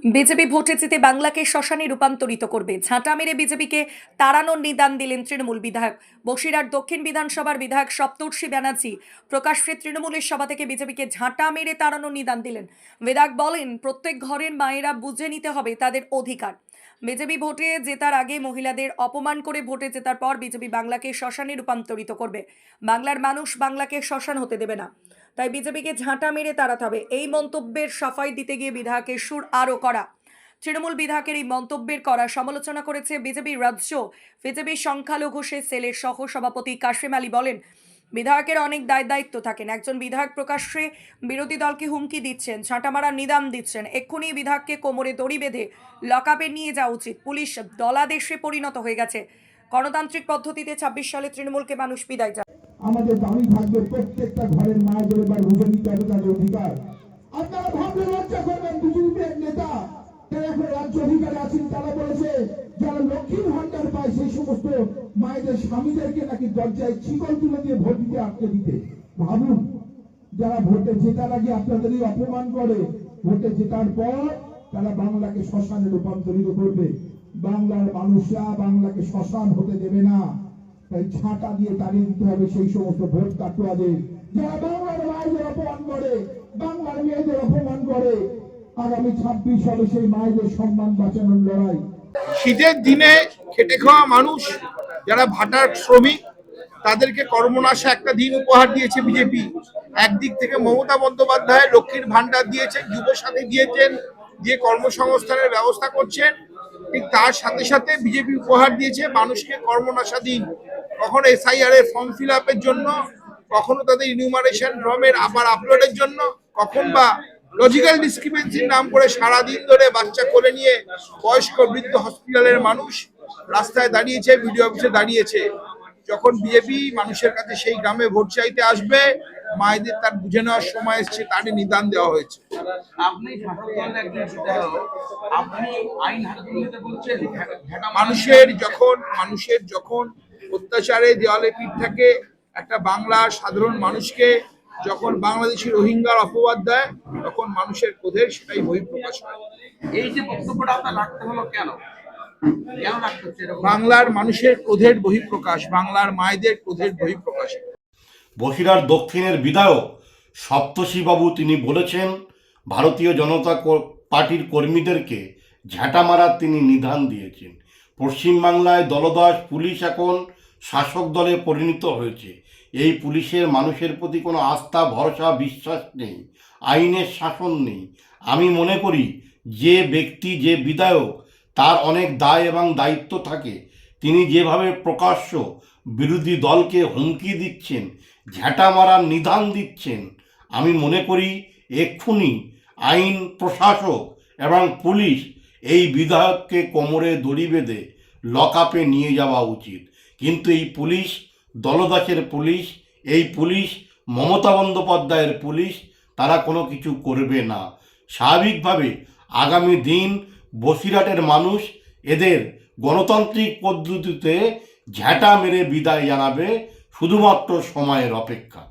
BJP ভোটে জিতে বাংলাকে শ্মশানে রূপান্তরিত করবে। ঝাঁটা মেরে বিজেপিকে তাড়ানোর নিদান দিলেন তৃণমূল বিধায়ক। বসিরহাট দক্ষিণ বিধানসভার বিধায়ক সপ্তর্ষি ব্যানার্জি প্রকাশ্যে তৃণমূলের সভা থেকে বিজেপিকে ঝাঁটা মেরে তাড়ানোর নিদান দিলেন। বিধায়ক বলেন, প্রত্যেক ঘরের মায়েরা বুঝে নিতে হবে তাদের অধিকার। বিজেপি ভোটে জেতার আগে মহিলাদের অপমান করে ভোটে জেতার পর বিজেপি বাংলাকে শ্মশানে রূপান্তরিত করবে। বাংলার মানুষ বাংলাকে শ্মশান হতে দেবে না, তাই বিজেপিকে ঝাঁটা মেরে তাড়াতে হবে। এই মন্তব্যের সাফাই দিতে গিয়ে বিধায়কের সুর আরও কড়া। তৃণমূল বিধায়কের এই মন্তব্যের কড়া সমালোচনা করেছে বিজেপির রাজ্য বিজেপির সংখ্যালঘু সেলের সহ সভাপতি কাশেম আলী। বলেন, বিধায়কের অনেক দায়িত্ব থাকেন। একজন বিধায়ক প্রকাশ্যে বিরোধী দলকে হুমকি দিচ্ছেন, ঝাঁটা মারার নিদান দিচ্ছেন। এক্ষুনি বিধায়ককে কোমরে দড়ি বেঁধে লকআপে নিয়ে যাওয়া উচিত। পুলিশ দলাদেশে পরিণত হয়ে গেছে। গণতান্ত্রিক পদ্ধতিতে ২৬ সালে তৃণমূলকে মানুষ বিদায় জানায়। আমাদের দাবি থাকবে প্রত্যেকটা ঘরের মায়েদের এবার বুঝে নিতে হবে তাদের অধিকার। আপনারা ভাবলে লজ্জা করবেন, বিজেপির নেতা তারা এখন রাজ্য অধিকারে আছেন, তারা বলেছে যারা লক্ষ্মীর ভান্ডার পায় সেই সমস্ত মায়েদের স্বামীদেরকে নাকি দরজায় শিকল তুলে দিয়ে ভোট দিতে আটকে দিতে। ভাবুন, যারা ভোটে জেতার আগে আপনাদেরই অপমান করে, ভোটে জেতার পর তারা বাংলাকে শ্মশানে রূপান্তরিত করবে। বাংলার মানুষরা বাংলাকে শ্মশান হতে দেবে না। তাই ছাঁটা দিয়ে তাড়িয়ে দিতে হবে সেই সমস্ত ভোট কাটুয়াদের, যারা বাংলার মায়েদের অপমান করে, বাংলার মেয়েদের অপমান করে। আগামী ২৬ সালে সেই মায়েদের সম্মান বাঁচানোর লড়াই। শীতের দিনে খেটে খাওয়া মানুষ যারা ভাটার শ্রমিক, তাদেরকে কর্মনাশা একটা দিন উপহার দিয়েছে বিজেপি। একদিক থেকে মমতা বন্দ্যোপাধ্যায় লক্ষ্মীর ভান্ডার দিয়েছেন, যুবসাথী দিয়েছেন, দিয়ে কর্মসংস্থানের ব্যবস্থা করছেন। ঠিক তার সাথে সাথে বিজেপি উপহার দিয়েছে মানুষকে কর্মনাশা দিন। কখনো SIR এর ফর্ম ফিল আপের জন্য, কখনো তাদের ইনিউমারেশন ফর্মের আবার আপলোডের জন্য, কখন বা লজিক্যাল ডিসক্রিপেন্সির নাম করে সারাদিন ধরে বাচ্চা কোলে নিয়ে বয়স্ক বৃদ্ধ হসপিটালের মানুষ রাস্তায় দাঁড়িয়েছে, বিডিও অফিসে দাঁড়িয়েছে। যখন বিজেপি মানুষের কাছে সেই গ্রামে ভোট চাইতে আসবে, মায়েদের তার বুঝে নেওয়ার সময় এসছে, তারই নিদান দেওয়া হয়েছে। মানুষের যখন অত্যাচারে দেওয়ালে পিঠ থাকে, একটা বাংলার সাধারণ মানুষকে যখন বাংলাদেশি রোহিঙ্গার অপবাদ দেয়, তখন মানুষের ক্রোধের সেটাই বহিঃপ্রকাশ হয়। এই যে বক্তব্যটা আপনার রাখতে হলো কেন রাখতে হচ্ছে? বাংলার মানুষের ক্রোধের বহিঃপ্রকাশ, বাংলার মায়েদের ক্রোধের বহিঃপ্রকাশ। বসিরহাট দক্ষিণের বিধায়ক সপ্তর্ষি বাবু তিনি বলেছেন, ভারতীয় জনতা পার্টির কর্মীদেরকে ঝাঁটা মারার তিনি নিদান দিয়েছেন। পশ্চিমবাংলায় দলদাস পুলিশ এখন শাসক দলে পরিণত হয়েছে। এই পুলিশের মানুষের প্রতি কোনো আস্থা, ভরসা, বিশ্বাস নেই, আইনের শাসন নেই। আমি মনে করি যে ব্যক্তি, যে বিধায়ক, তার অনেক দায় এবং দায়িত্ব থাকে। তিনি যেভাবে প্রকাশ্য বিরোধী দলকে হুমকি দিচ্ছেন, ঝাঁটা মারার নিদান দিচ্ছেন, আমি মনে করি এক্ষুনি আইন প্রশাসক এবং পুলিশ এই বিধায়ককে কোমরে দড়ি বেঁধে লকআপে নিয়ে যাওয়া উচিত। কিন্তু এই পুলিশ দলদাসের পুলিশ, এই পুলিশ মমতা বন্দ্যোপাধ্যায়ের পুলিশ, তারা কোনো কিছু করবে না। স্বাভাবিকভাবে আগামী দিন বসিরহাটের মানুষ এদের গণতান্ত্রিক পদ্ধতিতে ঝাঁটা মেরে বিদায় জানাবে, শুধুমাত্র সময়ের অপেক্ষা।